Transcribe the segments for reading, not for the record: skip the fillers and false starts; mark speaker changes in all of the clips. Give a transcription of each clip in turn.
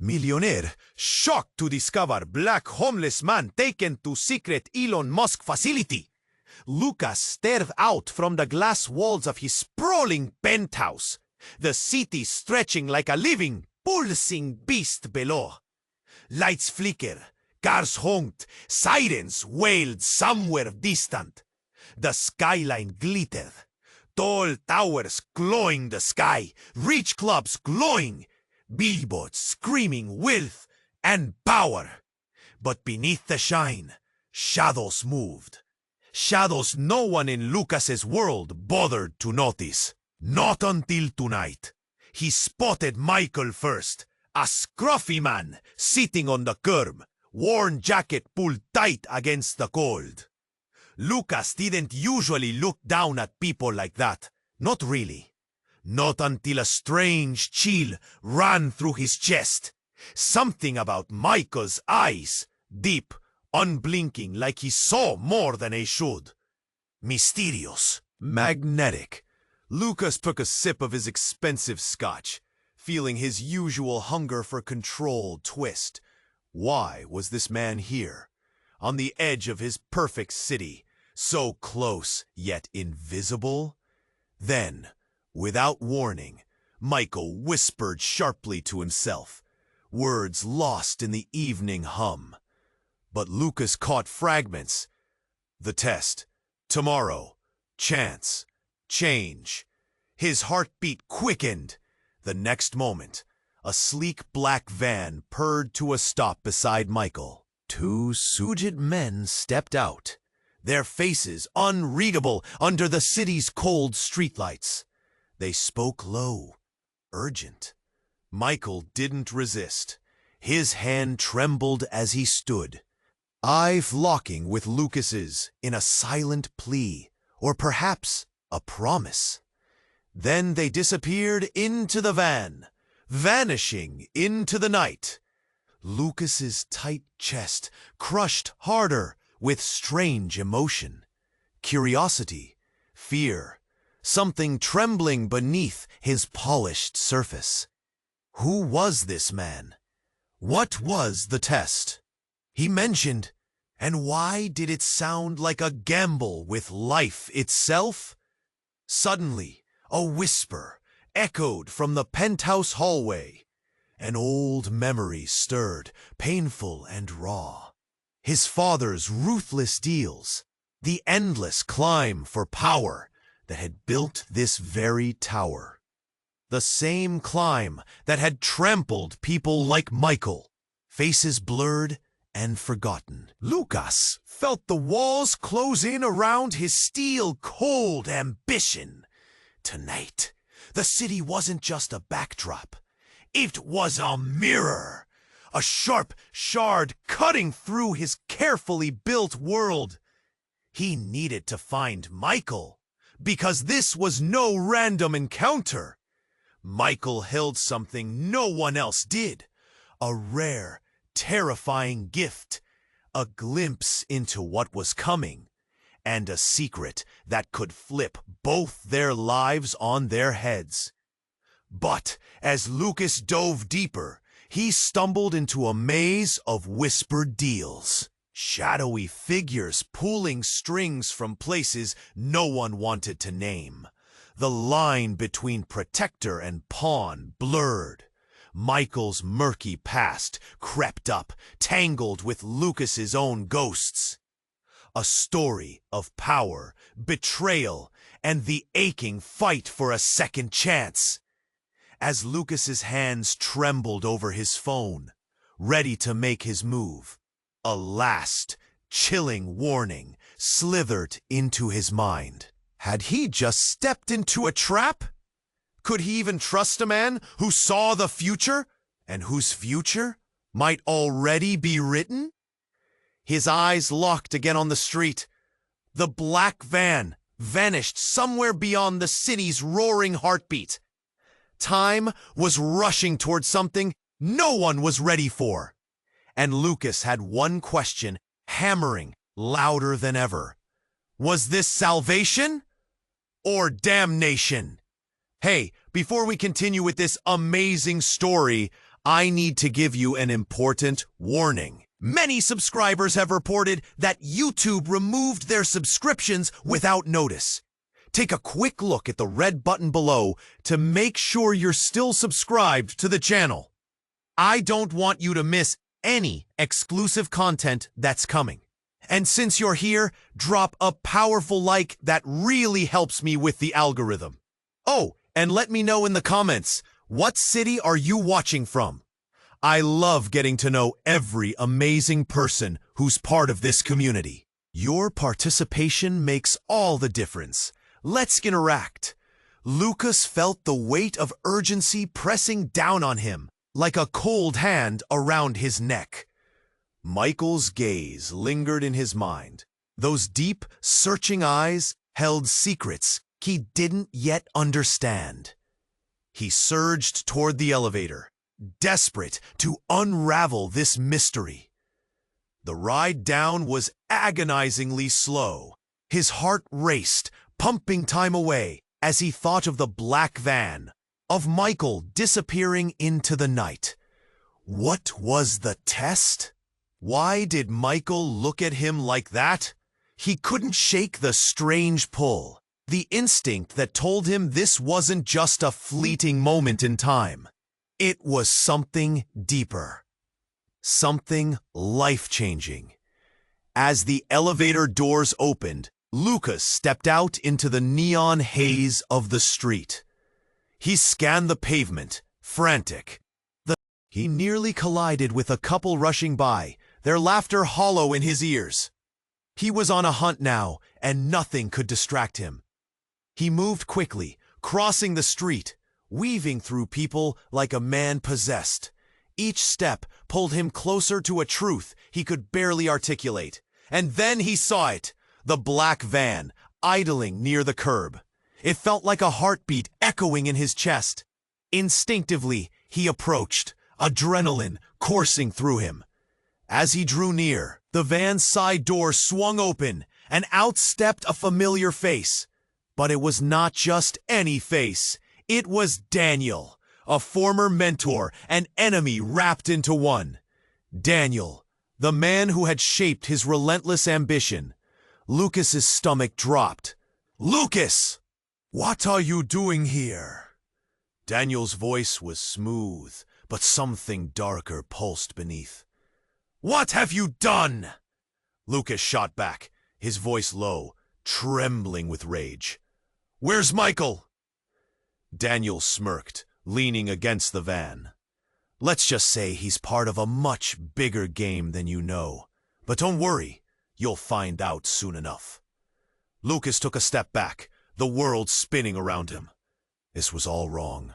Speaker 1: Millionaire, shocked to discover black homeless man taken to secret Elon Musk facility. Lucas stared out from the glass walls of his sprawling penthouse, the city stretching like a living, pulsing beast below. Lights flicker, cars honked, sirens wailed somewhere distant. The skyline glittered, tall towers glowing the sky, rich clubs glowing, billboards screaming wealth and power. But beneath the shine, shadows moved. Shadows no one in Lucas's world bothered to notice. Not until tonight. He spotted Michael first, a scruffy man sitting on the curb, worn jacket pulled tight against the cold. Lucas didn't usually look down at people like that. Not really. Not until a strange chill ran through his chest. Something about Michael's eyes, deep, unblinking, like he saw more than he should. Mysterious, magnetic. Lucas took a sip of his expensive scotch, feeling his usual hunger for control twist. Why was this man here, on the edge of his perfect city, so close yet invisible? Then, without warning, Michael whispered sharply to himself, words lost in the evening hum. But Lucas caught fragments. The test. Tomorrow. Chance. Change. His heartbeat quickened. The next moment, a sleek black van purred to a stop beside Michael. Two suited men stepped out, their faces unreadable under the city's cold streetlights. They spoke low, urgent. Michael didn't resist. His hand trembled as he stood, eye locking with Lucas's in a silent plea, or perhaps a promise. Then they disappeared into the van, vanishing into the night. Lucas's tight chest crushed harder with strange emotion. Curiosity, fear, something trembling beneath his polished surface. Who was this man? What was the test? He mentioned, and why did it sound like a gamble with life itself? Suddenly, a whisper echoed from the penthouse hallway. An old memory stirred, painful and raw. His father's ruthless deals, the endless climb for power that had built this very tower. The same climb that had trampled people like Michael, faces blurred and forgotten. Lucas felt the walls close in around his steel-cold ambition. Tonight, the city wasn't just a backdrop. It was a mirror, a sharp shard cutting through his carefully built world. He needed to find Michael, because this was no random encounter. Michael held something no one else did, a rare, terrifying gift, a glimpse into what was coming, and a secret that could flip both their lives on their heads. But as Lucas dove deeper, he stumbled into a maze of whispered deals, shadowy figures pulling strings from places no one wanted to name. The line between protector and pawn blurred. Michael's murky past crept up, tangled with Lucas's own ghosts. A story of power, betrayal, and the aching fight for a second chance. As Lucas's hands trembled over his phone, ready to make his move, a last, chilling warning slithered into his mind. Had he just stepped into a trap? Could he even trust a man who saw the future, and whose future might already be written? His eyes locked again on the street. The black van vanished somewhere beyond the city's roaring heartbeat. Time was rushing towards something no one was ready for. And Lucas had one question hammering louder than ever. Was this salvation or damnation? Hey, before we continue with this amazing story, I need to give you an important warning. Many subscribers have reported that YouTube removed their subscriptions without notice. Take a quick look at the red button below to make sure you're still subscribed to the channel. I don't want you to miss any exclusive content that's coming. And since you're here, drop a powerful like that really helps me with the algorithm. Oh, and let me know in the comments, what city are you watching from? I love getting to know every amazing person who's part of this community. Your participation makes all the difference. Let's interact. Lucas felt the weight of urgency pressing down on him, like a cold hand around his neck. Michael's gaze lingered in his mind. Those deep, searching eyes held secrets he didn't yet understand. He surged toward the elevator, desperate to unravel this mystery. The ride down was agonizingly slow. His heart raced, pumping time away as he thought of the black van, of Michael disappearing into the night. What was the test? Why did Michael look at him like that? He couldn't shake the strange pull, the instinct that told him this wasn't just a fleeting moment in time. It was something deeper, something life-changing. As the elevator doors opened, Lucas stepped out into the neon haze of the street. He scanned the pavement, frantic. He nearly collided with a couple rushing by, their laughter hollow in his ears. He was on a hunt now, and nothing could distract him. He moved quickly, crossing the street, weaving through people like a man possessed. Each step pulled him closer to a truth he could barely articulate. And then he saw it, the black van, idling near the curb. It felt like a heartbeat echoing in his chest. Instinctively, he approached, adrenaline coursing through him. As he drew near, the van's side door swung open, and out stepped a familiar face. But it was not just any face. It was Daniel, a former mentor and enemy wrapped into one. Daniel, the man who had shaped his relentless ambition. Lucas's stomach dropped. "Lucas! What are you doing here?" Daniel's voice was smooth, but something darker pulsed beneath. "What have you done?" Lucas shot back, his voice low, trembling with rage. "Where's Michael?" Daniel smirked, leaning against the van. "Let's just say he's part of a much bigger game than you know. But don't worry, you'll find out soon enough." Lucas took a step back, the world spinning around him. This was all wrong.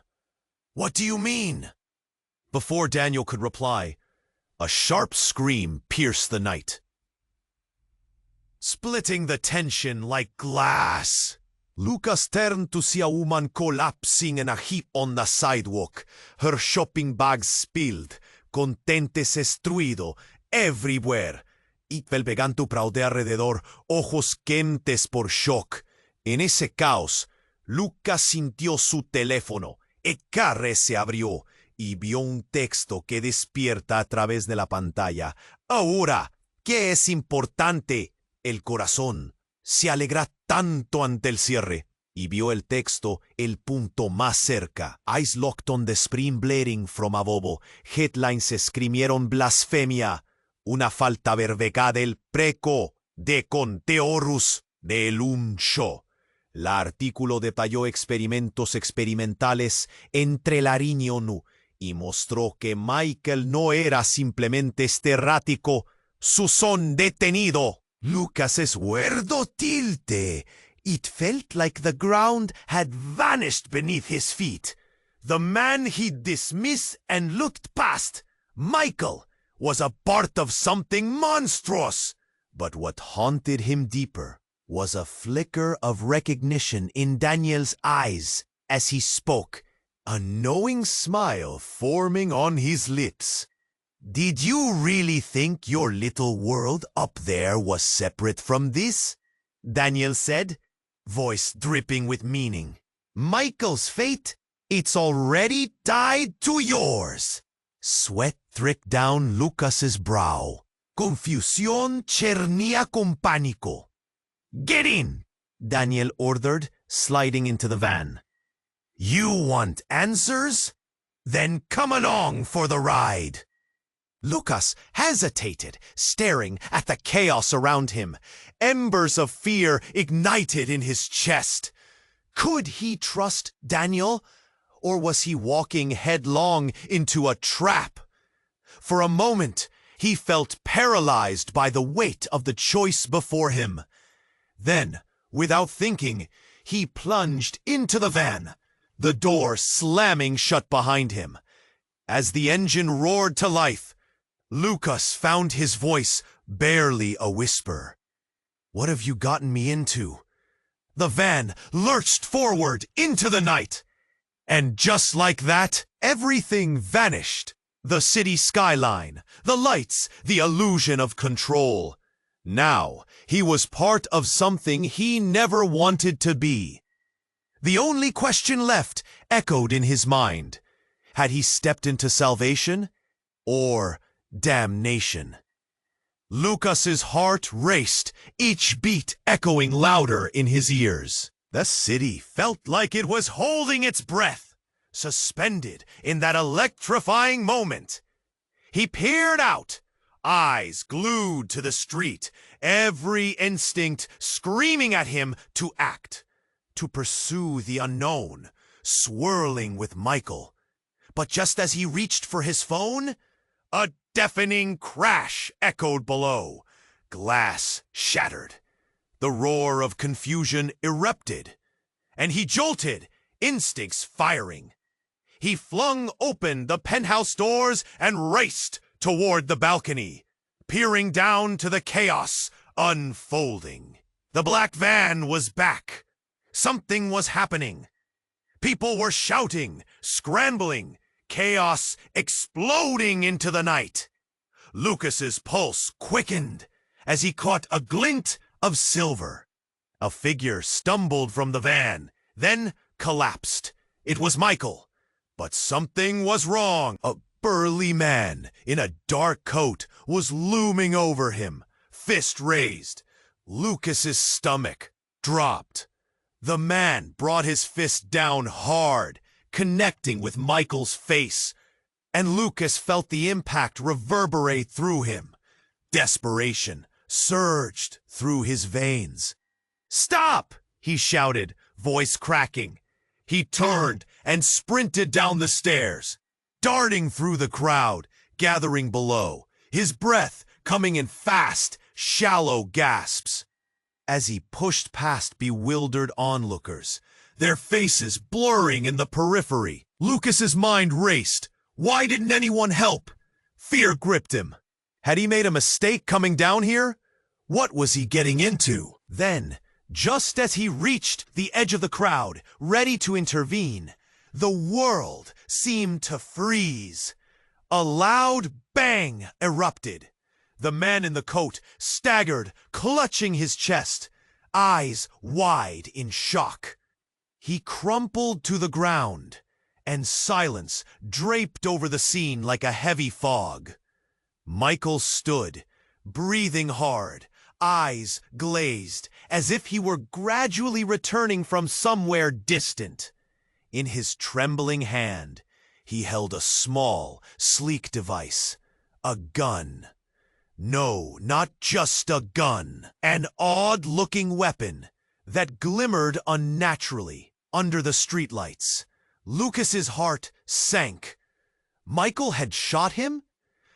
Speaker 1: "What do you mean?" Before Daniel could reply, a sharp scream pierced the night, splitting the tension like glass. Lucas turned to see a woman collapsing in a heap on the sidewalk, her shopping bags spilled, contentes destruido, everywhere. Y pelpegando praude alrededor, ojos quentes por shock. En ese caos, Lucas sintió su teléfono, el carro se abrió, y vio un texto que despierta a través de la pantalla. Ahora, ¿qué es importante? El corazón se alegra tanto ante el cierre. Y vio el texto, el punto más cerca. Eyes locked on the screen blaring from above. Headlines escribieron blasfemia. Una falta verbeca del preco de conteorus de Elon show. La artículo detalló experimentos experimentales entre la riñón y mostró que Michael no era simplemente errático, su son detenido. Lucas's huerdo tilte. It felt like the ground had vanished beneath his feet. The man he'd dismissed and looked past, Michael, was a part of something monstrous. But what haunted him deeper was a flicker of recognition in Daniel's eyes as he spoke, a knowing smile forming on his lips. "Did you really think your little world up there was separate from this?" Daniel said, voice dripping with meaning. "Michael's fate, it's already tied to yours." Sweat tricked down Lucas's brow. Confusión chernía con pánico. Get in, Daniel ordered, sliding into the van. You want answers? Then come along for the ride. Lucas hesitated, staring at the chaos around him. Embers of fear ignited in his chest. Could he trust Daniel? Or was he walking headlong into a trap? For a moment, he felt paralyzed by the weight of the choice before him. Then, without thinking, he plunged into the van, the door slamming shut behind him. As the engine roared to life, Lucas found his voice barely a whisper. What have you gotten me into? The van lurched forward into the night. And just like that, everything vanished. The city skyline, the lights, the illusion of control. Now, he was part of something he never wanted to be. The only question left echoed in his mind. Had he stepped into salvation or damnation? Lucas's heart raced, each beat echoing louder in his ears. The city felt like it was holding its breath, suspended in that electrifying moment. He peered out, eyes glued to the street, every instinct screaming at him to act, to pursue the unknown, swirling with Michael. But just as he reached for his phone, a deafening crash echoed below. Glass shattered. The roar of confusion erupted, and he jolted, instincts firing. He flung open the penthouse doors and raced toward the balcony, peering down to the chaos unfolding. The black van was back. Something was happening. People were shouting, scrambling, chaos exploding into the night. Lucas's pulse quickened as he caught a glint of silver. A figure stumbled from the van, then collapsed. It was Michael. But something was wrong. A burly man in a dark coat was looming over him, fist raised. Lucas's stomach dropped. The man brought his fist down hard, connecting with Michael's face, and Lucas felt the impact reverberate through him. Desperation surged through his veins. "Stop!" he shouted, voice cracking. He turned and sprinted down the stairs, darting through the crowd, gathering below, his breath coming in fast, shallow gasps. As he pushed past bewildered onlookers, their faces blurring in the periphery, Lucas's mind raced. Why didn't anyone help? Fear gripped him. Had he made a mistake coming down here? What was he getting into? Then, just as he reached the edge of the crowd, ready to intervene, the world seemed to freeze. A loud bang erupted. The man in the coat staggered, clutching his chest, eyes wide in shock. He crumpled to the ground, and silence draped over the scene like a heavy fog. Michael stood, breathing hard, eyes glazed, as if he were gradually returning from somewhere distant. In his trembling hand, he held a small, sleek device, a gun. No, not just a gun. An odd-looking weapon that glimmered unnaturally under the streetlights. Lucas's heart sank. Michael had shot him?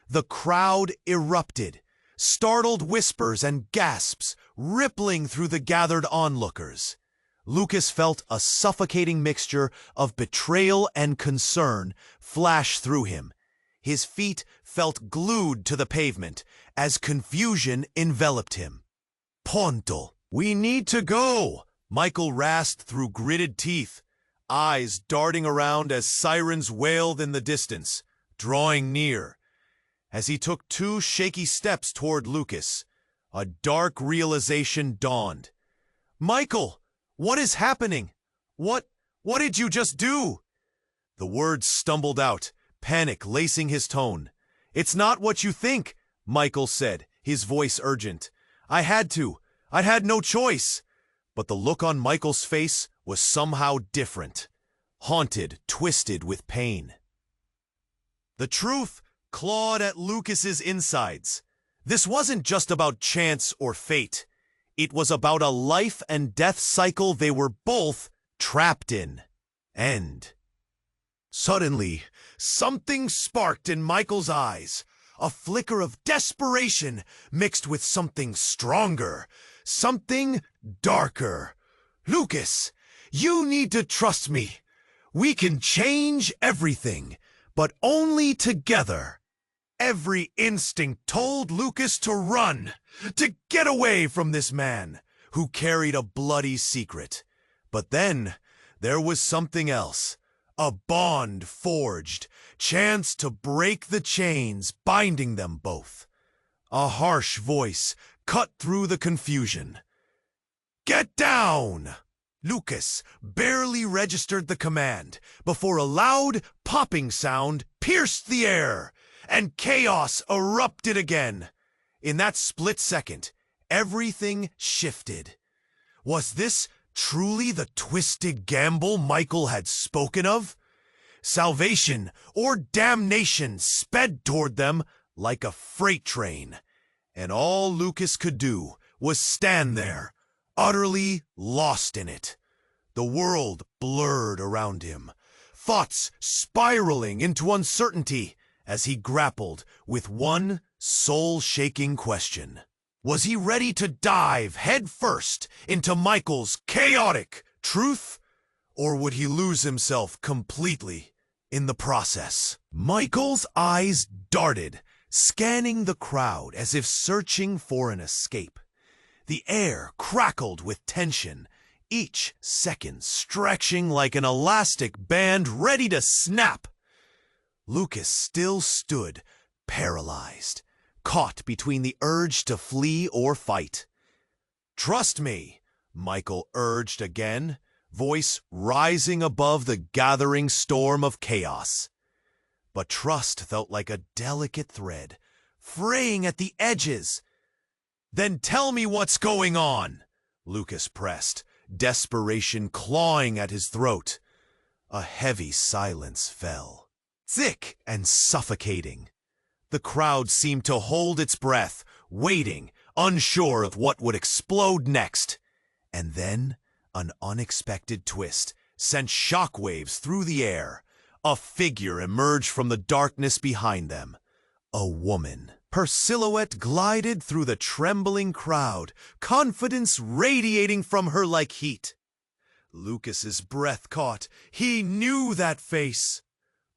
Speaker 1: The crowd erupted, startled whispers and gasps rippling through the gathered onlookers. Lucas felt a suffocating mixture of betrayal and concern flash through him. His feet felt glued to the pavement as confusion enveloped him. "Ponto, we need to go," Michael rasped through gritted teeth, eyes darting around as sirens wailed in the distance, drawing near. As he took 2 shaky steps toward Lucas, a dark realization dawned. "Michael, what is happening? What did you just do?" The words stumbled out, panic lacing his tone. "It's not what you think," Michael said, his voice urgent. "I had to. I'd had no choice." But the look on Michael's face was somehow different. Haunted, twisted with pain. The truth clawed at Lucas's insides. This wasn't just about chance or fate. It was about a life and death cycle they were both trapped in. And suddenly, something sparked in Michael's eyes. A flicker of desperation mixed with something stronger, something darker. "Lucas, you need to trust me. We can change everything, but only together." Every instinct told Lucas to run, to get away from this man who carried a bloody secret. But then there was something else. A bond forged, chance to break the chains binding them both. A harsh voice cut through the confusion. "Get down!" Lucas barely registered the command before a loud popping sound pierced the air, and chaos erupted again. In that split second, everything shifted. Was this truly the twisted gamble Michael had spoken of? Salvation or damnation sped toward them like a freight train, and all Lucas could do was stand there, utterly lost in it. The world blurred around him, thoughts spiraling into uncertainty as he grappled with one soul-shaking question. Was he ready to dive headfirst into Michael's chaotic truth, or would he lose himself completely in the process? Michael's eyes darted, scanning the crowd as if searching for an escape. The air crackled with tension, each second stretching like an elastic band ready to snap. Lucas still stood, paralyzed, caught between the urge to flee or fight. "Trust me," Michael urged again, voice rising above the gathering storm of chaos. But trust felt like a delicate thread, fraying at the edges. "Then tell me what's going on," Lucas pressed, desperation clawing at his throat. A heavy silence fell, thick and suffocating. The crowd seemed to hold its breath, waiting, unsure of what would explode next. And then, an unexpected twist sent shockwaves through the air. A figure emerged from the darkness behind them. A woman. Her silhouette glided through the trembling crowd, confidence radiating from her like heat. Lucas's breath caught. He knew that face.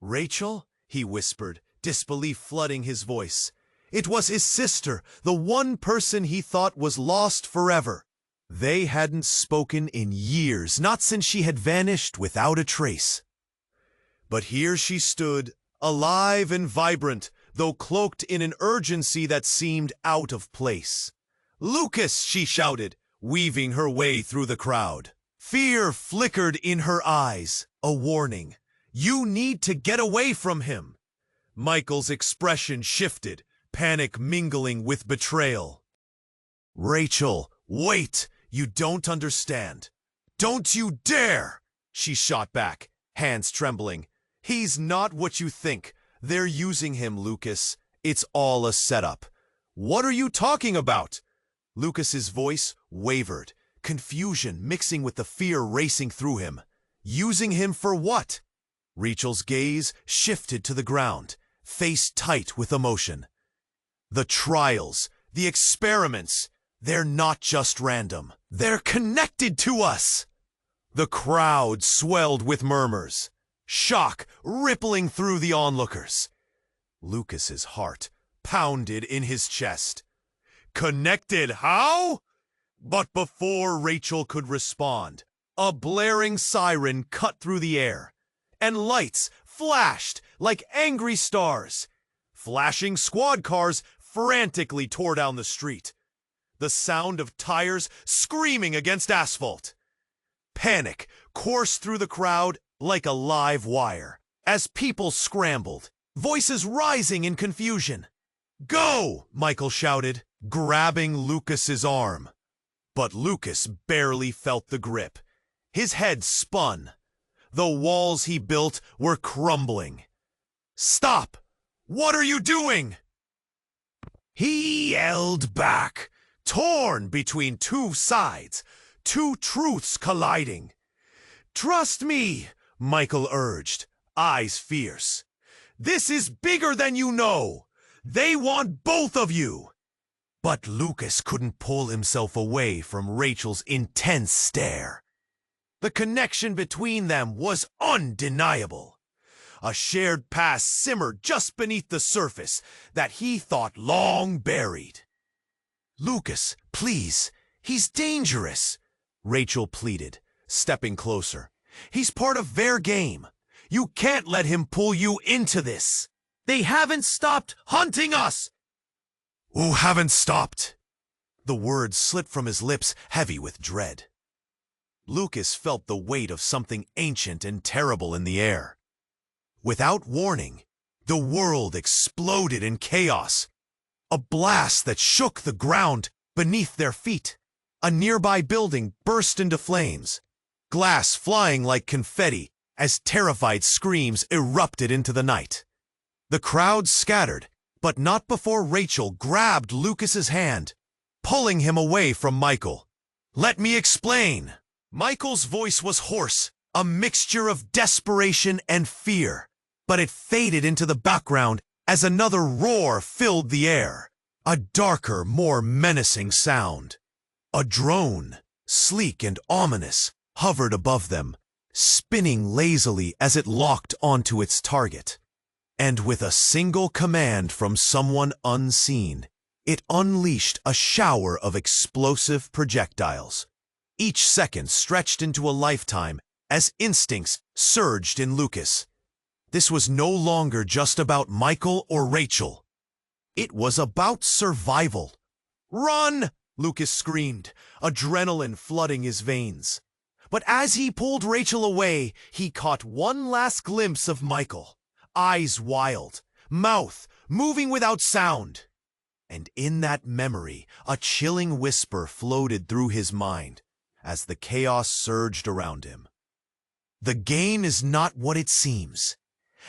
Speaker 1: "Rachel?" he whispered, disbelief flooding his voice. It was his sister, the one person he thought was lost forever. They hadn't spoken in years, not since she had vanished without a trace. But here she stood, alive and vibrant, though cloaked in an urgency that seemed out of place. "Lucas!" she shouted, weaving her way through the crowd. Fear flickered in her eyes, a warning. "You need to get away from him." Michael's expression shifted, panic mingling with betrayal. "Rachel, wait! You don't understand. Don't you dare!" she shot back, hands trembling. "He's not what you think. They're using him, Lucas. It's all a setup." "What are you talking about?" Lucas's voice wavered, confusion mixing with the fear racing through him. "Using him for what?" Rachel's gaze shifted to the ground, face tight with emotion. "The trials, the experiments, they're not just random. They're connected to us." The crowd swelled with murmurs, shock rippling through the onlookers. Lucas's heart pounded in his chest. "Connected how?" But before Rachel could respond, a blaring siren cut through the air, and lights flashed like angry stars. Flashing squad cars frantically tore down the street, the sound of tires screaming against asphalt. Panic coursed through the crowd like a live wire as people scrambled, voices rising in confusion. "Go!" Michael shouted, grabbing Lucas's arm. But Lucas barely felt the grip. His head spun. The walls he built were crumbling. "Stop! What are you doing?" He yelled back, torn between two sides, two truths colliding. "Trust me," Michael urged, eyes fierce. "This is bigger than you know. They want both of you." But Lucas couldn't pull himself away from Rachel's intense stare. The connection between them was undeniable. A shared past simmered just beneath the surface that he thought long buried. "Lucas, please, he's dangerous," Rachel pleaded, stepping closer. "He's part of their game. You can't let him pull you into this. They haven't stopped hunting us." "Who haven't stopped?" The words slipped from his lips, heavy with dread. Lucas felt the weight of something ancient and terrible in the air. Without warning, the world exploded in chaos. A blast that shook the ground beneath their feet. A nearby building burst into flames, glass flying like confetti as terrified screams erupted into the night. The crowd scattered, but not before Rachel grabbed Lucas's hand, pulling him away from Michael. "Let me explain." Michael's voice was hoarse, a mixture of desperation and fear, but it faded into the background as another roar filled the air, a darker, more menacing sound. A drone, sleek and ominous, hovered above them, spinning lazily as it locked onto its target. And with a single command from someone unseen, it unleashed a shower of explosive projectiles. Each second stretched into a lifetime as instincts surged in Lucas. This was no longer just about Michael or Rachel. It was about survival. "Run!" Lucas screamed, adrenaline flooding his veins. But as he pulled Rachel away, he caught one last glimpse of Michael, eyes wild, mouth moving without sound. And in that memory, a chilling whisper floated through his mind as the chaos surged around him. The gain is not what it seems.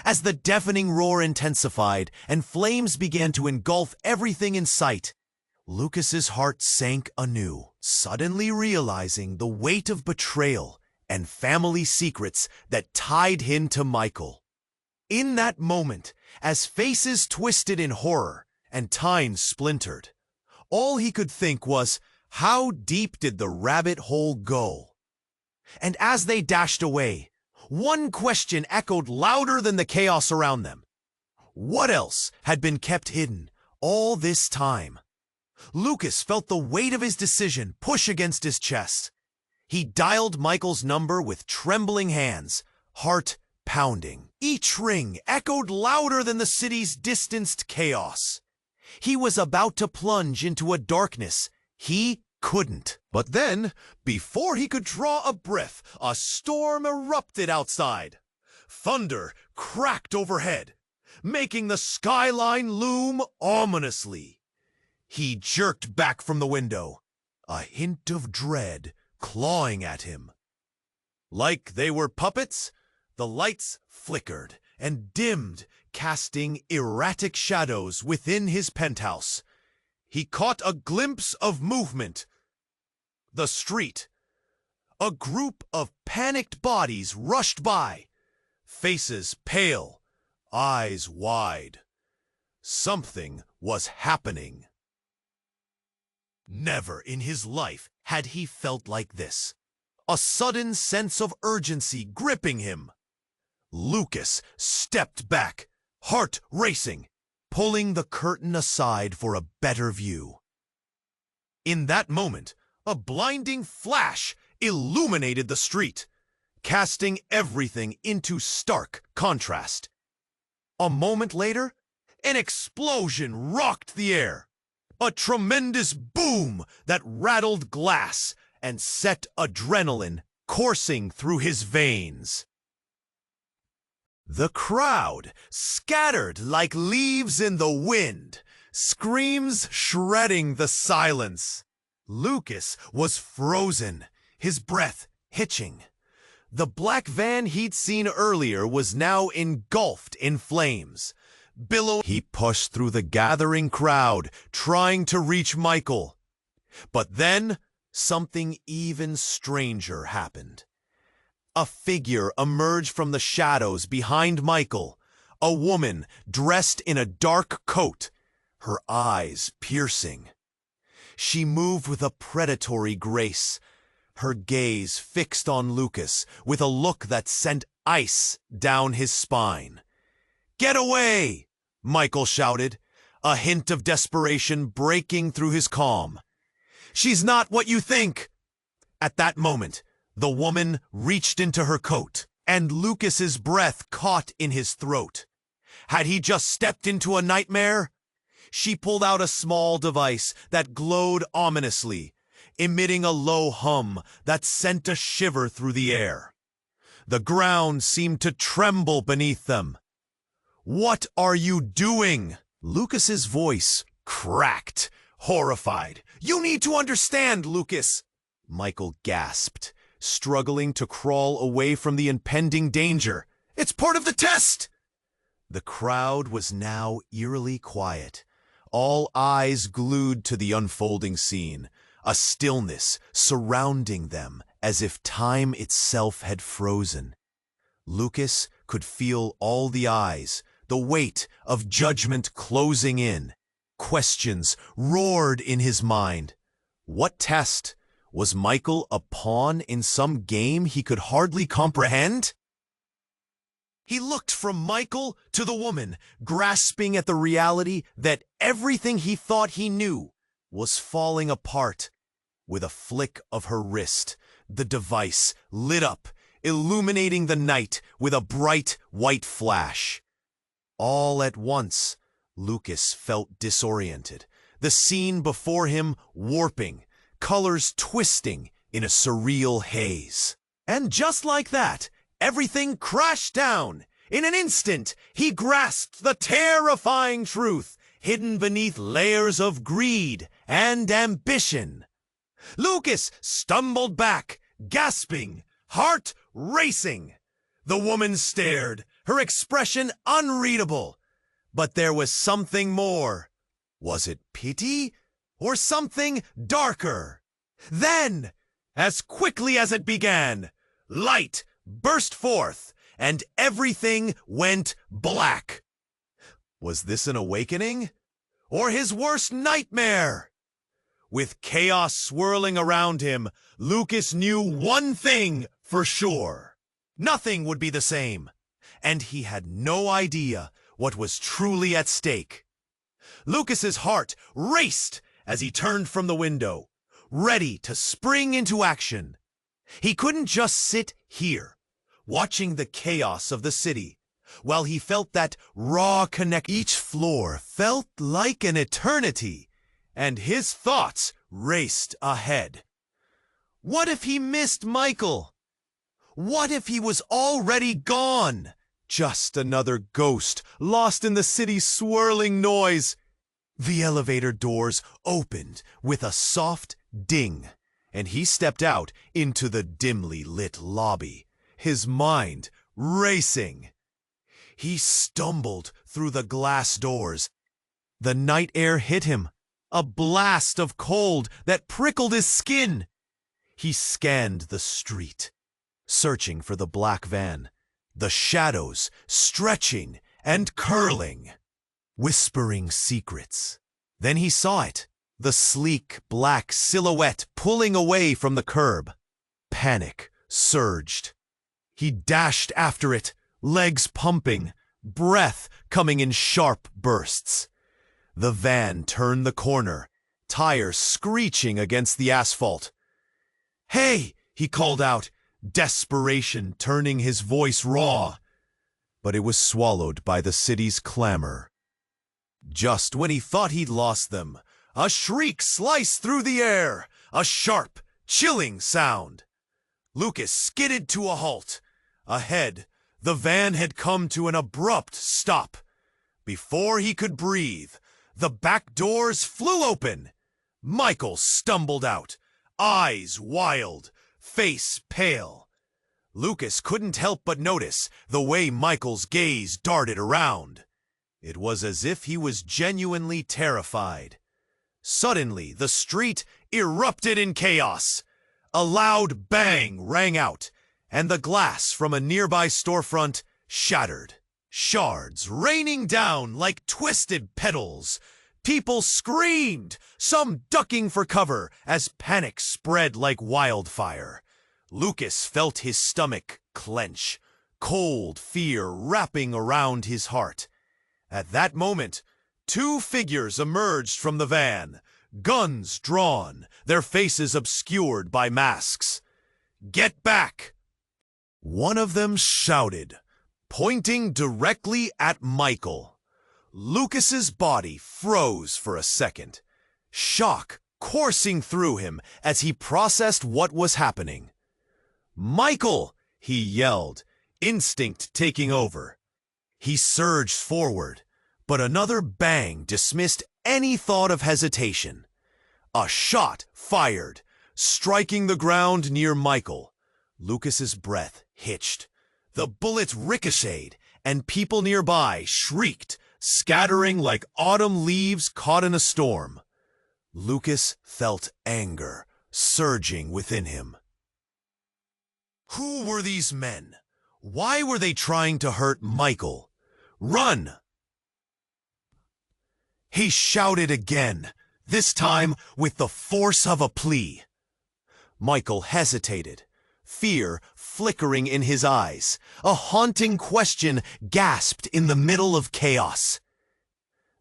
Speaker 1: As the deafening roar intensified and flames began to engulf everything in sight, Lucas's heart sank anew, suddenly realizing the weight of betrayal and family secrets that tied him to Michael. In that moment, as faces twisted in horror and time splintered, all he could think was, how deep did the rabbit hole go? And as they dashed away, one question echoed louder than the chaos around them. What else had been kept hidden all this time? Lucas felt the weight of his decision push against his chest. He dialed Michael's number with trembling hands, heart pounding. Each ring echoed louder than the city's distanced chaos. He was about to plunge into a darkness he couldn't. But then, before he could draw a breath, a storm erupted outside. Thunder cracked overhead, making the skyline loom ominously. He jerked back from the window, a hint of dread clawing at him. Like they were puppets, the lights flickered and dimmed, casting erratic shadows within his penthouse. He caught a glimpse of movement. The street. A group of panicked bodies rushed by, faces pale, eyes wide. Something was happening. Never in his life had he felt like this. A sudden sense of urgency gripping him. Lucas stepped back, heart racing, pulling the curtain aside for a better view. In that moment, a blinding flash illuminated the street, casting everything into stark contrast. A moment later, an explosion rocked the air. A tremendous boom that rattled glass and set adrenaline coursing through his veins. The crowd scattered like leaves in the wind, screams shredding the silence. Lucas was frozen, his breath hitching. The black van he'd seen earlier was now engulfed in flames. He pushed through the gathering crowd, trying to reach Michael. But then, something even stranger happened. A figure emerged from the shadows behind Michael, a woman dressed in a dark coat, her eyes piercing. She moved with a predatory grace, her gaze fixed on Lucas with a look that sent ice down his spine. "Get away!" Michael shouted, a hint of desperation breaking through his calm. "She's not what you think!" At that moment, the woman reached into her coat, and Lucas's breath caught in his throat. Had he just stepped into a nightmare? She pulled out a small device that glowed ominously, emitting a low hum that sent a shiver through the air. The ground seemed to tremble beneath them. "What are you doing?" Lucas's voice cracked, horrified. "You need to understand, Lucas!" Michael gasped, struggling to crawl away from the impending danger. "It's part of the test!" The crowd was now eerily quiet, all eyes glued to the unfolding scene, a stillness surrounding them as if time itself had frozen. Lucas could feel all the eyes, the weight of judgment closing in. Questions roared in his mind. What test? Was Michael a pawn in some game he could hardly comprehend? He looked from Michael to the woman, grasping at the reality that everything he thought he knew was falling apart. With a flick of her wrist, the device lit up, illuminating the night with a bright white flash. All at once, Lucas felt disoriented, the scene before him warping, colors twisting in a surreal haze. And just like that, everything crashed down. In an instant, he grasped the terrifying truth hidden beneath layers of greed and ambition. Lucas stumbled back, gasping, heart racing. The woman stared, her expression unreadable. But there was something more. Was it pity or something darker? Then, as quickly as it began, light burst forth, and everything went black. Was this an awakening? Or his worst nightmare? With chaos swirling around him, Lucas knew one thing for sure. Nothing would be the same, and he had no idea what was truly at stake. Lucas's heart raced as he turned from the window, ready to spring into action. He couldn't just sit here, watching the chaos of the city, while he felt that raw connection. Each floor felt like an eternity, and his thoughts raced ahead. What if he missed Michael? What if he was already gone? Just another ghost, lost in the city's swirling noise. The elevator doors opened with a soft ding, and he stepped out into the dimly lit lobby, his mind racing. He stumbled through the glass doors. The night air hit him, a blast of cold that prickled his skin. He scanned the street, searching for the black van, the shadows stretching and curling, whispering secrets. Then he saw it, the sleek black silhouette pulling away from the curb. Panic surged. He dashed after it, legs pumping, breath coming in sharp bursts. The van turned the corner, tires screeching against the asphalt. "Hey!" he called out, desperation turning his voice raw. But it was swallowed by the city's clamor. Just when he thought he'd lost them, a shriek sliced through the air, a sharp, chilling sound. Lucas skidded to a halt. Ahead, The van had come to an abrupt stop. Before he could breathe, the back doors flew open. Michael stumbled out, eyes wild, face pale. Lucas couldn't help but notice the way Michael's gaze darted around. It was as if he was genuinely terrified. Suddenly, the street erupted in chaos. A loud bang rang out, and the glass from a nearby storefront shattered. Shards raining down like twisted petals. People screamed, some ducking for cover as panic spread like wildfire. Lucas felt his stomach clench, cold fear wrapping around his heart. At that moment, two figures emerged from the van, guns drawn, their faces obscured by masks. "Get back!" One of them shouted, pointing directly at Michael. Lucas's body froze for a second, shock coursing through him as he processed what was happening. "Michael!" he yelled, instinct taking over. He surged forward, but another bang dismissed any thought of hesitation. A shot fired, striking the ground near Michael. Lucas's breath hitched. The bullet ricocheted, and people nearby shrieked, scattering like autumn leaves caught in a storm. Lucas felt anger surging within him. Who were these men? Why were they trying to hurt Michael? "Run!" He shouted again, this time with the force of a plea. Michael hesitated, fear flickering in his eyes. A haunting question gasped in the middle of chaos.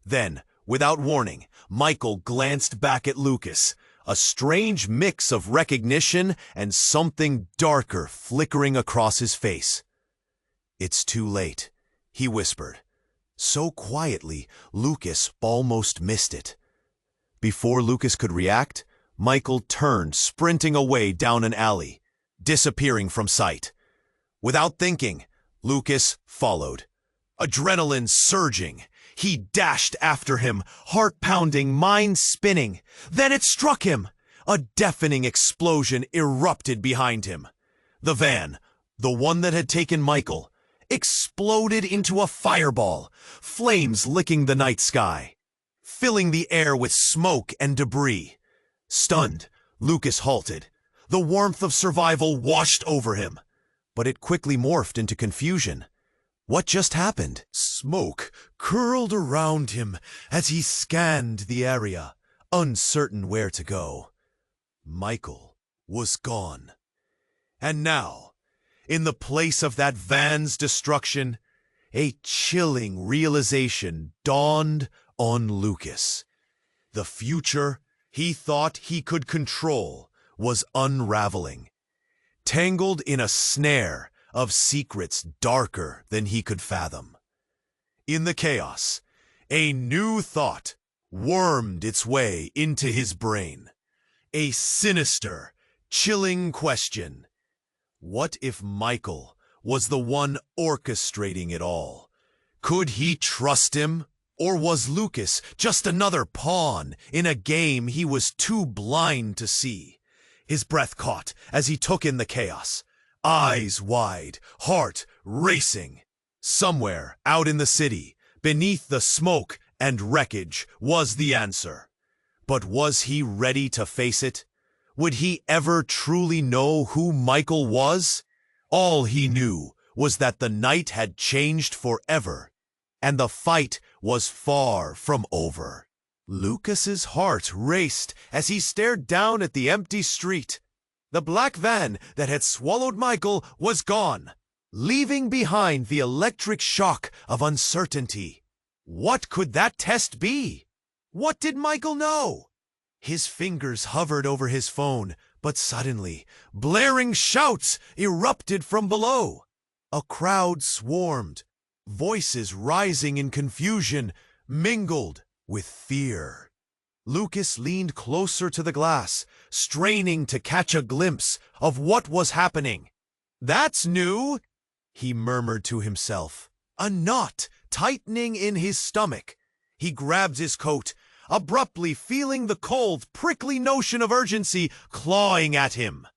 Speaker 1: Then, without warning, Michael glanced back at Lucas, a strange mix of recognition and something darker flickering across his face. "It's too late," he whispered. So quietly, Lucas almost missed it. Before Lucas could react, Michael turned, sprinting away down an alley, disappearing from sight. Without thinking, Lucas followed. Adrenaline surging, he dashed after him, heart pounding, mind spinning. Then it struck him. A deafening explosion erupted behind him. The van, the one that had taken Michael, exploded into a fireball, flames licking the night sky, filling the air with smoke and debris. Stunned, Lucas halted. The warmth of survival washed over him, but it quickly morphed into confusion. What just happened? Smoke curled around him as he scanned the area, uncertain where to go. Michael was gone. And now, in the place of that van's destruction, a chilling realization dawned on Lucas. The future he thought he could control was unraveling, tangled in a snare of secrets darker than he could fathom. In the chaos, a new thought wormed its way into his brain. A sinister, chilling question. What if Michael was the one orchestrating it all? Could he trust him? Or was Lucas just another pawn in a game he was too blind to see? His breath caught as he took in the chaos. Eyes wide, heart racing. Somewhere out in the city, beneath the smoke and wreckage, was the answer. But was he ready to face it? Would he ever truly know who Michael was? All he knew was that the night had changed forever, and the fight was far from over. Lucas's heart raced as he stared down at the empty street. The black van that had swallowed Michael was gone, leaving behind the electric shock of uncertainty. What could that test be? What did Michael know? His fingers hovered over his phone, but suddenly, blaring shouts erupted from below. A crowd swarmed, voices rising in confusion, mingled with fear. Lucas leaned closer to the glass, straining to catch a glimpse of what was happening. "That's new," he murmured to himself, a knot tightening in his stomach. He grabbed his coat, abruptly feeling the cold, prickly notion of urgency clawing at him.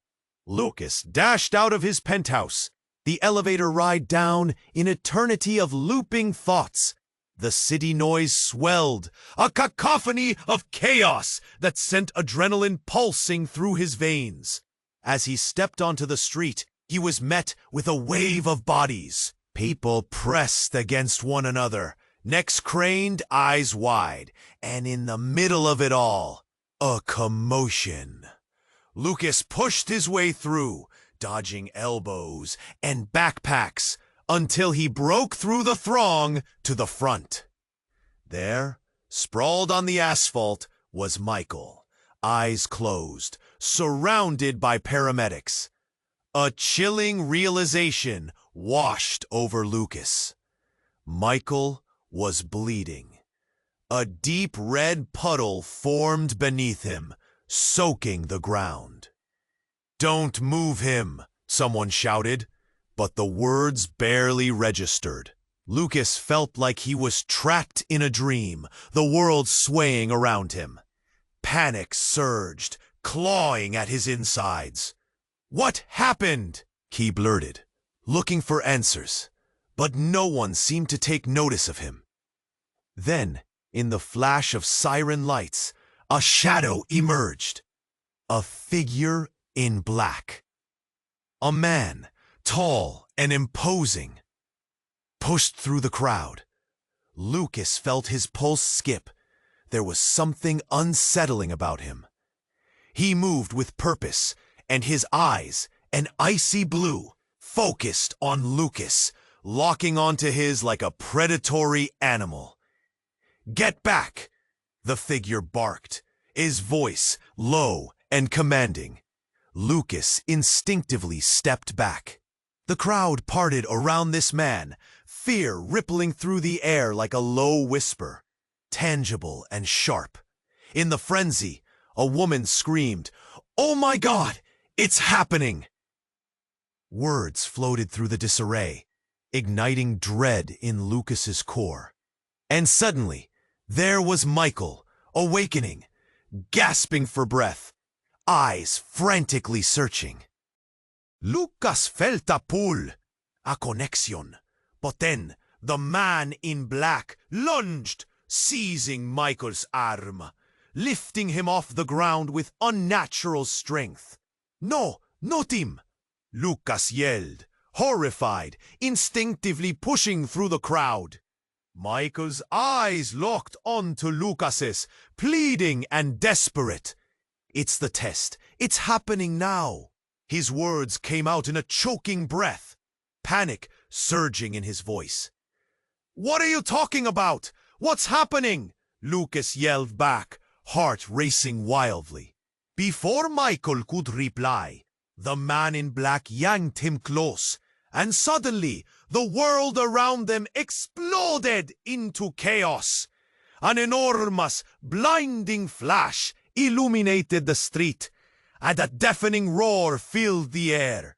Speaker 1: Lucas dashed out of his penthouse, the elevator ride down in eternity of looping thoughts. The city noise swelled, a cacophony of chaos that sent adrenaline pulsing through his veins. As he stepped onto the street, he was met with a wave of bodies. People pressed against one another, necks craned, eyes wide, and in the middle of it all, a commotion. Lucas pushed his way through, dodging elbows and backpacks, until he broke through the throng to the front. There, sprawled on the asphalt, was Michael, eyes closed, surrounded by paramedics. A chilling realization washed over Lucas. Michael was bleeding. A deep red puddle formed beneath him, soaking the ground. "Don't move him," someone shouted, but the words barely registered. Lucas felt like he was trapped in a dream, the world swaying around him. Panic surged, clawing at his insides. "What happened?" he blurted, looking for answers, but no one seemed to take notice of him. Then, in the flash of siren lights, a shadow emerged. A figure in black. A man, tall and imposing, pushed through the crowd. Lucas felt his pulse skip. There was something unsettling about him. He moved with purpose, and his eyes, an icy blue, focused on Lucas, locking onto his like a predatory animal. "Get back!" the figure barked, his voice low and commanding. Lucas instinctively stepped back. The crowd parted around this man, fear rippling through the air like a low whisper, tangible and sharp. In the frenzy, a woman screamed, "Oh my God, it's happening!" Words floated through the disarray, igniting dread in Lucas's core. And suddenly, there was Michael, awakening, gasping for breath, eyes frantically searching. Lucas felt a pull, a connection, but then the man in black lunged, seizing Michael's arm, lifting him off the ground with unnatural strength. "No, not him!" Lucas yelled, horrified, instinctively pushing through the crowd. Michael's eyes locked onto Lucas's, pleading and desperate. "It's the test. It's happening now." His words came out in a choking breath, panic surging in his voice. "What are you talking about? What's happening?" Lucas yelled back, heart racing wildly. Before Michael could reply, the man in black yanked him close, and suddenly the world around them exploded into chaos. An enormous, blinding flash illuminated the street, and a deafening roar filled the air,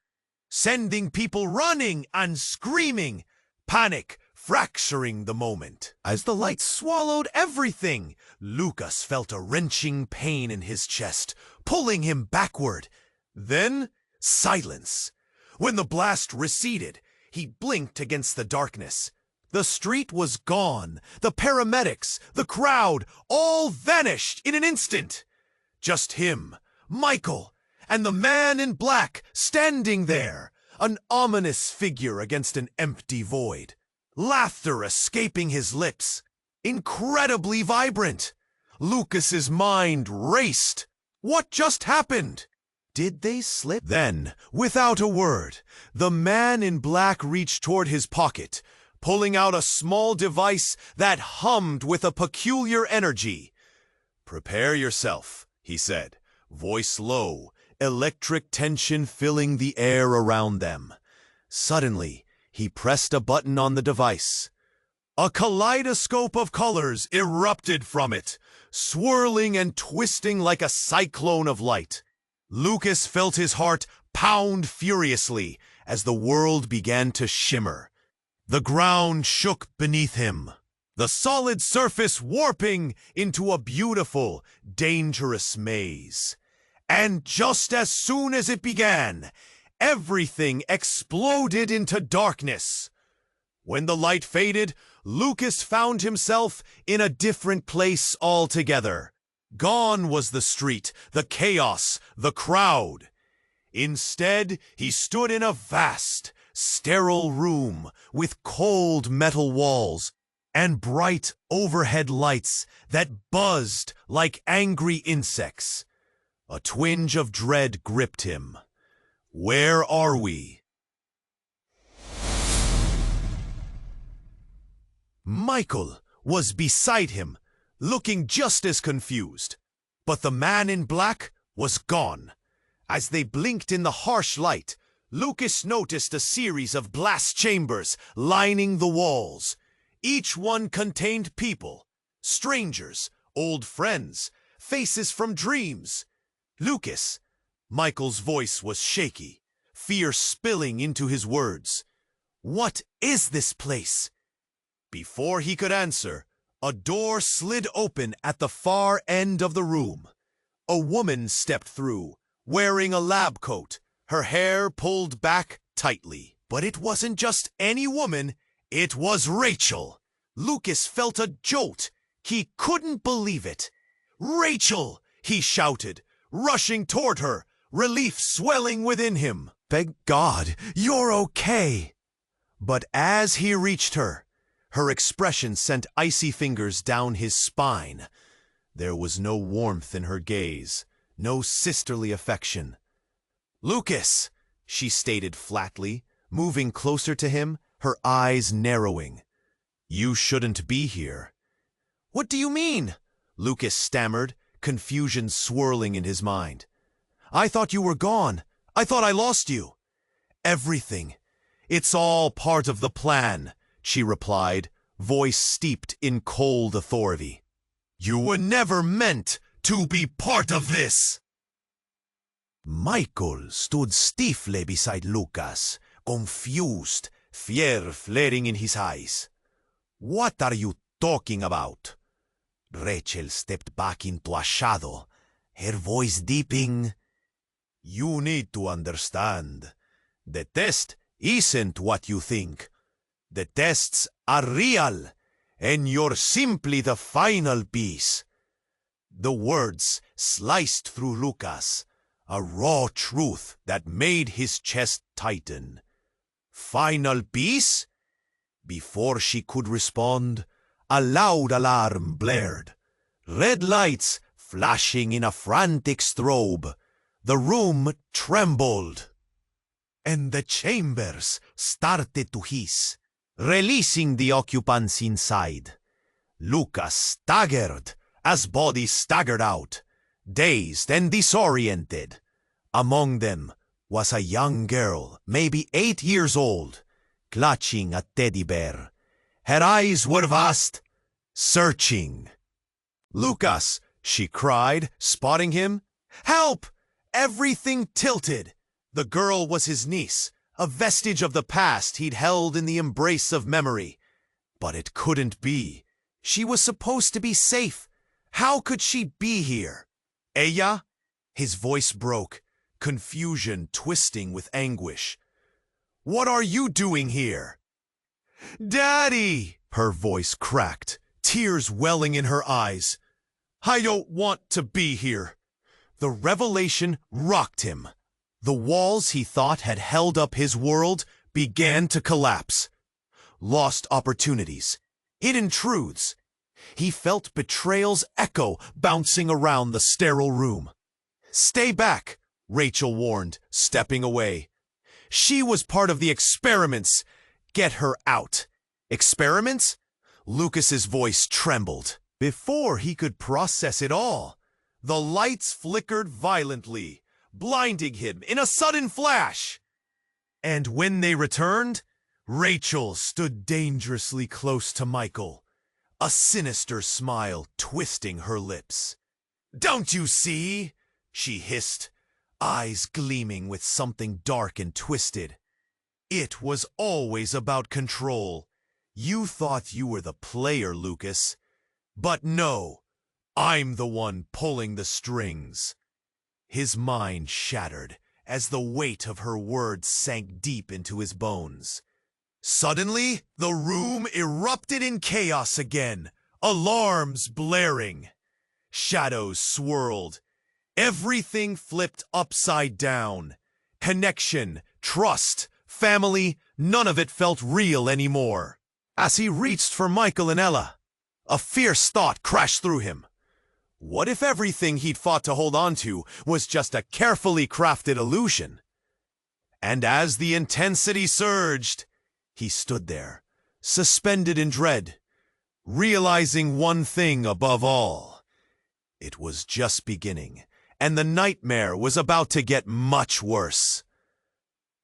Speaker 1: sending people running and screaming, panic fracturing the moment. As the light swallowed everything, Lucas felt a wrenching pain in his chest, pulling him backward. Then, silence. When the blast receded, he blinked against the darkness. The street was gone. The paramedics, the crowd, all vanished in an instant. Just him, Michael, and the man in black standing there, an ominous figure against an empty void. Laughter escaping his lips, incredibly vibrant. Lucas's mind raced. What just happened? Did they slip? Then, without a word, the man in black reached toward his pocket, pulling out a small device that hummed with a peculiar energy. "Prepare yourself," he said, voice low, electric tension filling the air around them. Suddenly, he pressed a button on the device. A kaleidoscope of colors erupted from it, swirling and twisting like a cyclone of light. Lucas felt his heart pound furiously as the world began to shimmer. The ground shook beneath him, the solid surface warping into a beautiful, dangerous maze. And just as soon as it began, everything exploded into darkness. When the light faded, Lucas found himself in a different place altogether. Gone was the street, the chaos, the crowd. Instead, he stood in a vast, sterile room with cold metal walls and bright overhead lights that buzzed like angry insects. A twinge of dread gripped him. Where are we? Michael was beside him, looking just as confused. But the man in black was gone. As they blinked in the harsh light, Lucas noticed a series of glass chambers lining the walls. Each one contained people, strangers, old friends, faces from dreams. Lucas, Michael's voice was shaky, fear spilling into his words. What is this place? Before he could answer, a door slid open at the far end of the room. A woman stepped through, wearing a lab coat, her hair pulled back tightly. But it wasn't just any woman, it was Rachel. Lucas felt a jolt. He couldn't believe it. "Rachel!" he shouted, rushing toward her, relief swelling within him. "Thank God, you're okay." But as he reached her, her expression sent icy fingers down his spine. There was no warmth in her gaze, no sisterly affection. "Lucas," she stated flatly, moving closer to him, her eyes narrowing. "You shouldn't be here." "What do you mean?" Lucas stammered, confusion swirling in his mind. "I thought you were gone. I thought I lost you." "Everything. It's all part of the plan," she replied, voice steeped in cold authority. "You were never meant to be part of this." Michael stood stiffly beside Lucas, confused, fear flaring in his eyes. "What are you talking about?" Rachel stepped back into a shadow, her voice deepening. "You need to understand. The test isn't what you think. The tests are real, and you're simply the final piece." The words sliced through Lucas, a raw truth that made his chest tighten. "Final piece?" Before she could respond, a loud alarm blared. Red lights flashing in a frantic strobe. The room trembled, and the chambers started to hiss, releasing the occupants inside. Lucas staggered as bodies staggered out, dazed and disoriented. Among them was a young girl, maybe 8 years old, clutching a teddy bear. Her eyes were vast, searching. "Lucas!" she cried, spotting him. "Help!" Everything tilted. The girl was his niece, a vestige of the past he'd held in the embrace of memory. But it couldn't be. She was supposed to be safe. How could she be here? "Ella?" His voice broke, confusion twisting with anguish. "What are you doing here?" "Daddy!" Her voice cracked, tears welling in her eyes. "I don't want to be here." The revelation rocked him. The walls he thought had held up his world began to collapse. Lost opportunities, hidden truths. He felt betrayal's echo bouncing around the sterile room. "Stay back," Rachel warned, stepping away. "She was part of the experiments. Get her out." "Experiments?" Lucas's voice trembled. Before he could process it all, the lights flickered violently, blinding him in a sudden flash. And when they returned, Rachel stood dangerously close to Michael, a sinister smile twisting her lips. "Don't you see?" she hissed, eyes gleaming with something dark and twisted. It was always about control. You thought you were the player, Lucas. But no, I'm the one pulling the strings. His mind shattered as the weight of her words sank deep into his bones. Suddenly, the room erupted in chaos again, alarms blaring. Shadows swirled. Everything flipped upside down. Connection, trust, family, none of it felt real anymore. As he reached for Michael and Ella, a fierce thought crashed through him. What if everything he'd fought to hold on to was just a carefully crafted illusion? And as the intensity surged, he stood there, suspended in dread, realizing one thing above all. It was just beginning, and the nightmare was about to get much worse.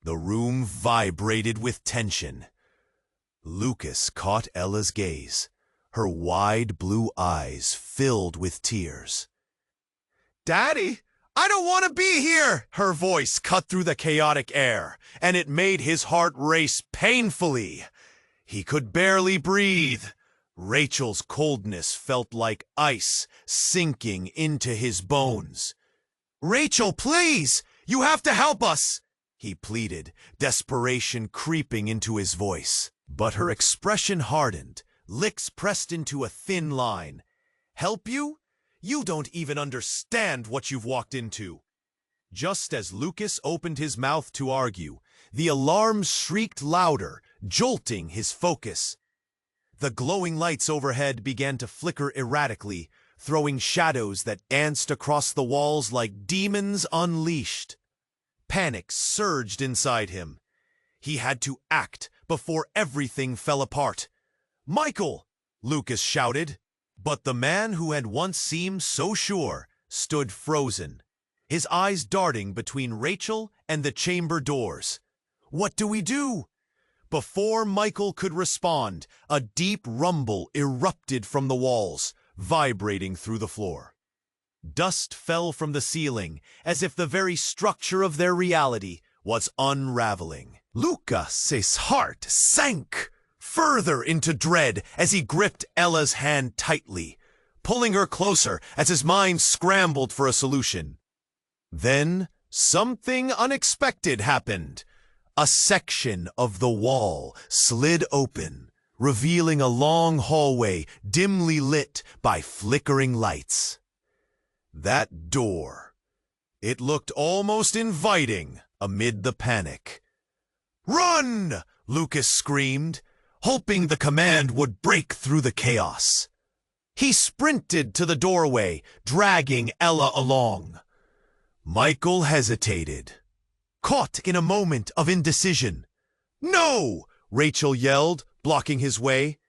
Speaker 1: The room vibrated with tension. Lucas caught Ella's gaze, her wide blue eyes filled with tears. "Daddy, I don't want to be here!" Her voice cut through the chaotic air, and it made his heart race painfully. He could barely breathe. Rachel's coldness felt like ice sinking into his bones. "Rachel, please! You have to help us!" he pleaded, desperation creeping into his voice. But her expression hardened, lips pressed into a thin line. "Help you? You don't even understand what you've walked into." Just as Lucas opened his mouth to argue, the alarm shrieked louder, jolting his focus. The glowing lights overhead began to flicker erratically, throwing shadows that danced across the walls like demons unleashed. Panic surged inside him. He had to act before everything fell apart. "Michael!" Lucas shouted. But the man who had once seemed so sure stood frozen, his eyes darting between Rachel and the chamber doors. "What do we do?" Before Michael could respond, a deep rumble erupted from the walls, vibrating through the floor. Dust fell from the ceiling, as if the very structure of their reality was unraveling. Lucas's heart sank further into dread as he gripped Ella's hand tightly, pulling her closer as his mind scrambled for a solution. Then something unexpected happened. A section of the wall slid open, revealing a long hallway dimly lit by flickering lights. That door. It looked almost inviting amid the panic. "Run!" Lucas screamed, hoping the command would break through the chaos. He sprinted to the doorway, dragging Ella along. Michael hesitated, caught in a moment of indecision. "No!" Rachel yelled, blocking his way.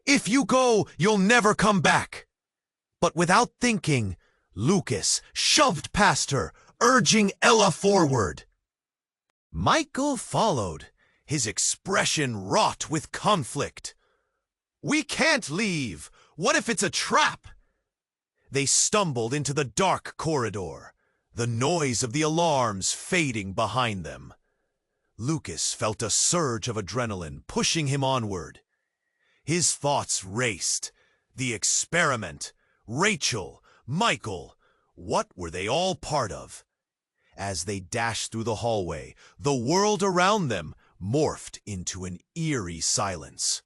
Speaker 1: "If you go, you'll never come back." But without thinking, Lucas shoved past her, urging Ella forward. Michael followed, his expression wrought with conflict. "We can't leave. What if it's a trap?" They stumbled into the dark corridor, the noise of the alarms fading behind them. Lucas felt a surge of adrenaline pushing him onward. His thoughts raced. The experiment, Rachel, Michael, what were they all part of? As they dashed through the hallway, the world around them morphed into an eerie silence.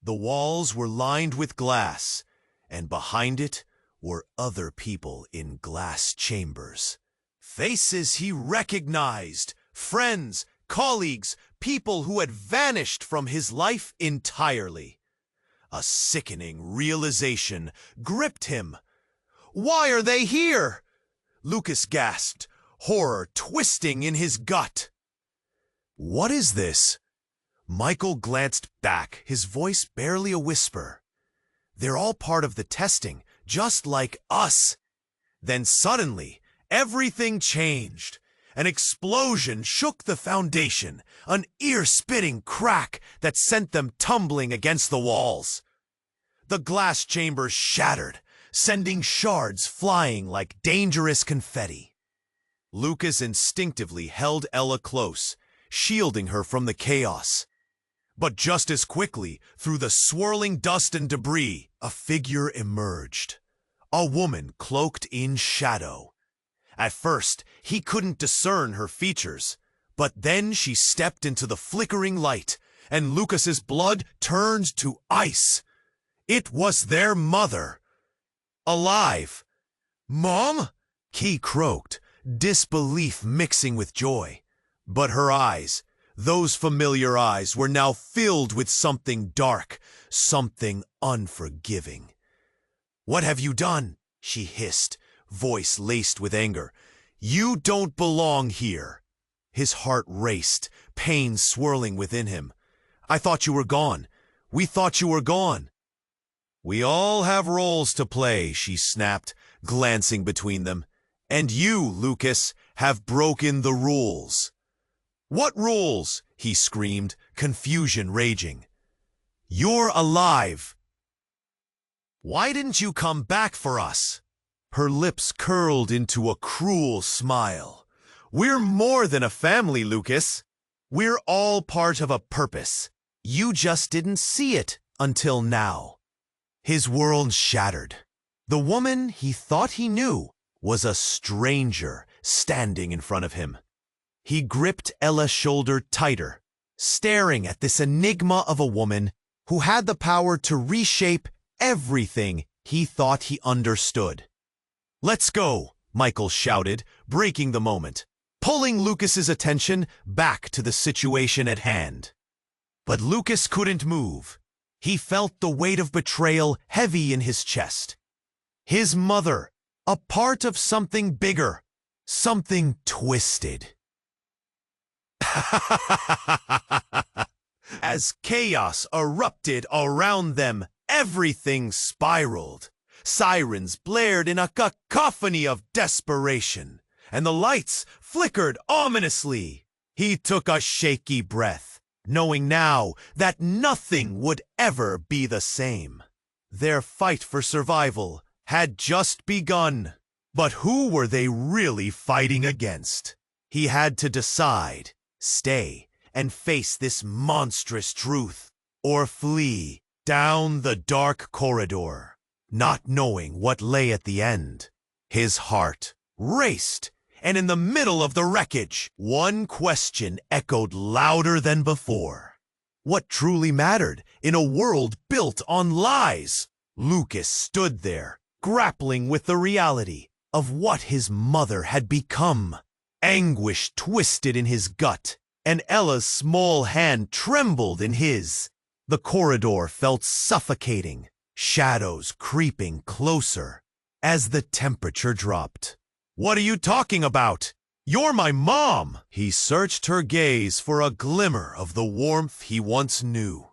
Speaker 1: The walls were lined with glass, and behind it were other people in glass chambers. Faces he recognized, friends, colleagues, people who had vanished from his life entirely. A sickening realization gripped him. "Why are they here?" Lucas gasped, horror twisting in his gut. "What is this?" Michael glanced back, his voice barely a whisper. "They're all part of the testing, just like us." Then suddenly, everything changed. An explosion shook the foundation, an ear-splitting crack that sent them tumbling against the walls. The glass chamber shattered, sending shards flying like dangerous confetti. Lucas instinctively held Ella close, shielding her from the chaos. But just as quickly, through the swirling dust and debris, a figure emerged. A woman cloaked in shadow. At first, he couldn't discern her features, but then she stepped into the flickering light, and Lucas's blood turned to ice. It was their mother. Alive. "Mom?" Key croaked, disbelief mixing with joy. But her eyes, those familiar eyes, were now filled with something dark, something unforgiving. "What have you done?" she hissed, voice laced with anger. "You don't belong here." His heart raced, pain swirling within him. "I thought you were gone. We thought you were gone." "We all have roles to play," she snapped, glancing between them. "And you, Lucas, have broken the rules." "What rules?" he screamed, confusion raging. "You're alive. Why didn't you come back for us?" Her lips curled into a cruel smile. "We're more than a family, Lucas. We're all part of a purpose. You just didn't see it until now." His world shattered. The woman he thought he knew was a stranger standing in front of him. He gripped Ella's shoulder tighter, staring at this enigma of a woman who had the power to reshape everything he thought he understood. "Let's go," Michael shouted, breaking the moment, pulling Lucas's attention back to the situation at hand. But Lucas couldn't move. He felt the weight of betrayal heavy in his chest. His mother, a part of something bigger, something twisted. As chaos erupted around them, everything spiraled. Sirens blared in a cacophony of desperation, and the lights flickered ominously. He took a shaky breath, knowing now that nothing would ever be the same. Their fight for survival had just begun. But who were they really fighting against? He had to decide, stay and face this monstrous truth, or flee down the dark corridor, not knowing what lay at the end. His heart raced, and in the middle of the wreckage, one question echoed louder than before. What truly mattered in a world built on lies? Lucas stood there, grappling with the reality of what his mother had become. Anguish twisted in his gut, and Ella's small hand trembled in his. The corridor felt suffocating, shadows creeping closer as the temperature dropped. "What are you talking about? You're my mom!" He searched her gaze for a glimmer of the warmth he once knew.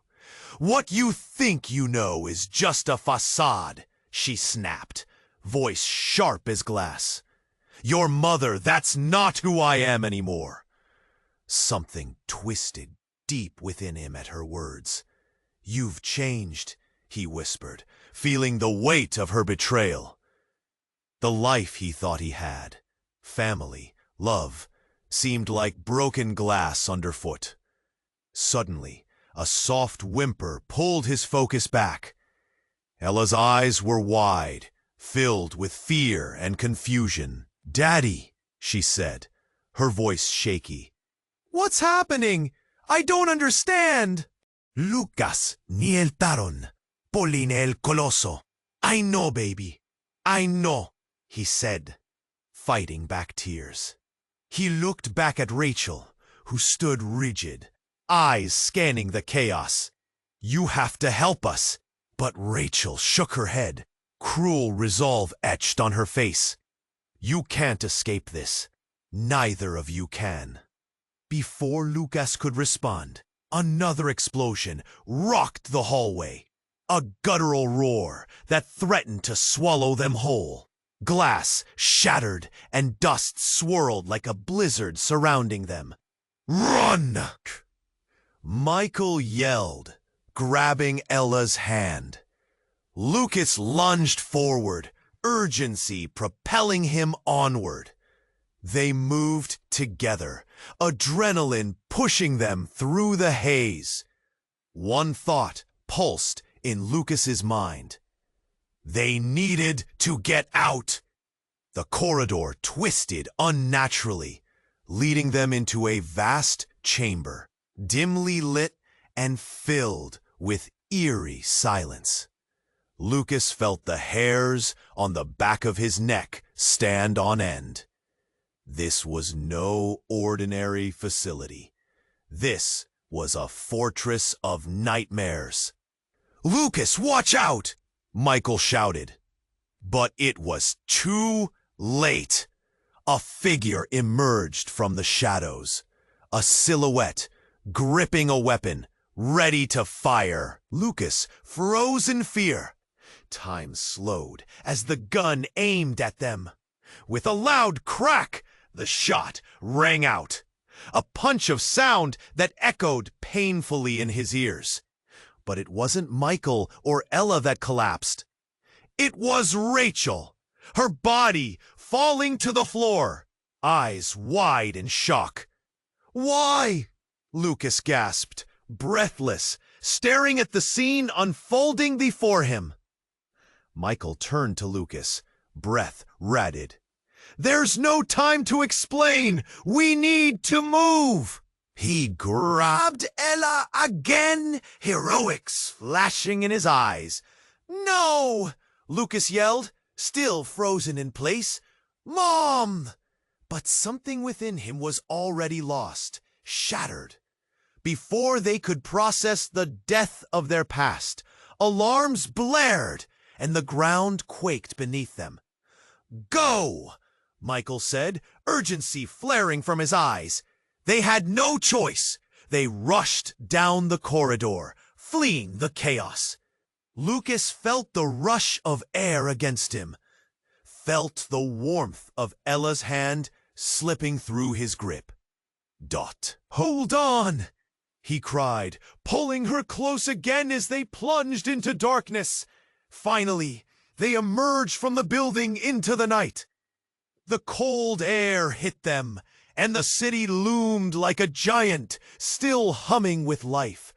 Speaker 1: "What you think you know is just a facade," she snapped, voice sharp as glass. "Your mother, that's not who I am anymore." Something twisted deep within him at her words. "You've changed," he whispered, feeling the weight of her betrayal. The life he thought he had, family, love, seemed like broken glass underfoot. Suddenly, a soft whimper pulled his focus back. Ella's eyes were wide, filled with fear and confusion. "Daddy," she said, her voice shaky. "What's happening? I don't understand." "Lucas ni el taron, Polline el coloso. I know, baby. I know," he said, fighting back tears. He looked back at Rachel, who stood rigid, eyes scanning the chaos. "You have to help us." But Rachel shook her head, cruel resolve etched on her face. "You can't escape this. Neither of you can." Before Lucas could respond, another explosion rocked the hallway. A guttural roar that threatened to swallow them whole. Glass shattered and dust swirled like a blizzard surrounding them. "Run!" Michael yelled, grabbing Ella's hand. Lucas lunged forward, urgency propelling him onward. They moved together, adrenaline pushing them through the haze. One thought pulsed in Lucas's mind. They needed to get out. The corridor twisted unnaturally, leading them into a vast chamber, dimly lit and filled with eerie silence. Lucas felt the hairs on the back of his neck stand on end. This was no ordinary facility. This was a fortress of nightmares. "Lucas, watch out!" Michael shouted. But it was too late. A figure emerged from the shadows, a silhouette gripping a weapon, ready to fire. Lucas froze in fear. Time slowed as the gun aimed at them. With a loud crack, the shot rang out, a punch of sound that echoed painfully in his ears. But it wasn't Michael or Ella that collapsed. It was Rachel, her body falling to the floor, eyes wide in shock. "Why?" Lucas gasped, breathless, staring at the scene unfolding before him. Michael turned to Lucas, breath ragged. "There's no time to explain. We need to move." He grabbed Ella again, heroics flashing in his eyes. "No!" Lucas yelled, still frozen in place. "Mom!" But something within him was already lost, shattered. Before they could process the death of their past, alarms blared and the ground quaked beneath them. "Go!" Michael said, urgency flaring from his eyes. They had no choice. They rushed down the corridor, fleeing the chaos. Lucas felt the rush of air against him, felt the warmth of Ella's hand slipping through his grip. "Dot, hold on!" he cried, pulling her close again as they plunged into darkness. Finally, they emerged from the building into the night. The cold air hit them, and the city loomed like a giant, still humming with life.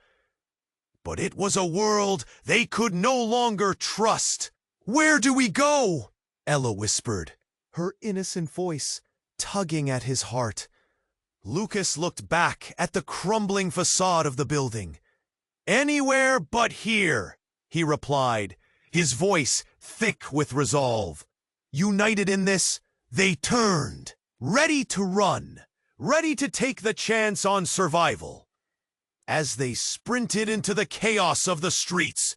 Speaker 1: But it was a world they could no longer trust. "Where do we go?" Ella whispered, her innocent voice tugging at his heart. Lucas looked back at the crumbling facade of the building. "Anywhere but here," he replied, his voice thick with resolve. United in this, they turned, ready to run, ready to take the chance on survival. As they sprinted into the chaos of the streets,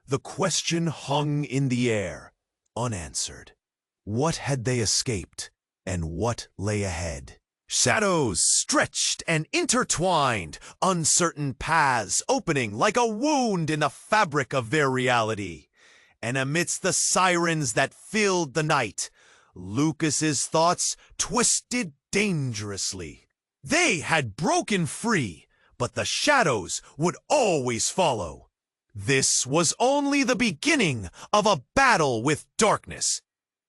Speaker 1: the question hung in the air, unanswered. What had they escaped, and what lay ahead? Shadows stretched and intertwined, uncertain paths opening like a wound in the fabric of their reality. And amidst the sirens that filled the night, Lucas's thoughts twisted dangerously. They had broken free, but the shadows would always follow. This was only the beginning of a battle with darkness.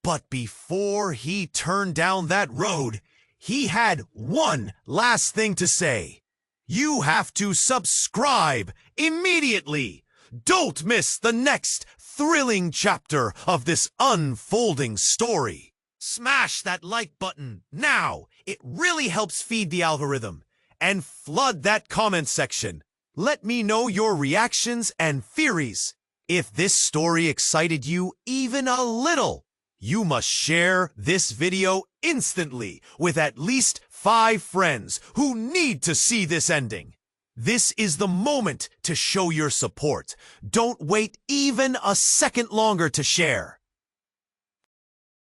Speaker 1: But before he turned down that road, he had one last thing to say. You have to subscribe immediately. Don't miss the next thrilling chapter of this unfolding story. Smash that like button now. It really helps feed the algorithm. And flood that comment section. Let me know your reactions and theories. If this story excited you even a little, you must share this video instantly with at least 5 friends who need to see this ending. This is the moment to show your support. Don't wait even a second longer to share.